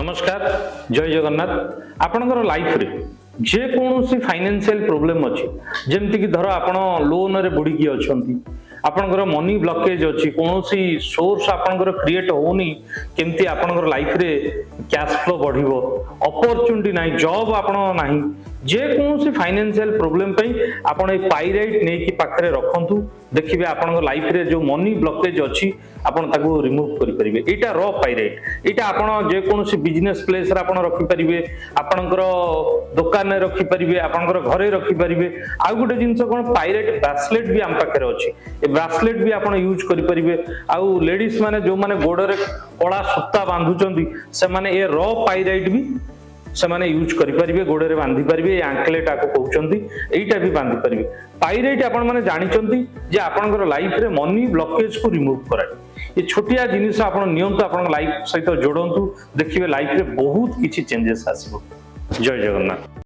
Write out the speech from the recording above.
नमस्कार जय जगन्नाथ आपणकर लाइफ रे जे कोनोसी फाइनेंशियल प्रॉब्लम अछि जेमति कि धर आपण लोन रे बुडी की अछंती आपणकर मनी ब्लॉकेज अछि कोनोसी सोर्स आपणकर क्रिएट होनी केमति आपणकर लाइफ रे कैश फ्लो बढ़िबो अपॉर्चुनिटी नाही जॉब आपण नाही जे कोनोसी फाइनेंशियल प्रॉब्लम पई आपण ए पाइराइट नै कि पाखरे रखंतु देखिबे आपणकर लाइफ रे जो मनी ब्लॉकेज अछि आपण ताको रिमूव करि परिबे एटा रॉ पाइराइट एटा आपण जे कोनोसी बिजनेस प्लेस रे आपण रखि परिबे आपणकर दुकान रे रखि परिबे आपणकर घरे रखि परिबे आ गुटे जिंस कोन पाइराइट ब्रेसलेट भी हम पाखरे अछि ए ब्रेसलेट भी आपण यूज करि परिबे आ लेडीज माने जो माने गोड़ रे कळा सुत्ता बांधुचंदी से माने ए रॉ पाइराइट भी से माने यूज करि परिबे गोड़ रे बांधी परिबे एंकलेट आको कहउचंदी एटा भी बांधी परिबे पाइराइट आपण माने जानिचंती जे आपणकर लाइफ रे मनी ब्लॉकेज को रिमूव कराय ये छोटिया जिनिस आपण नियंतु आपण लाइफ सहित जोड़ंतु देखिबे लाइफ रे बहुत किछि चेंजेस आसीबो जय जगन्नाथ।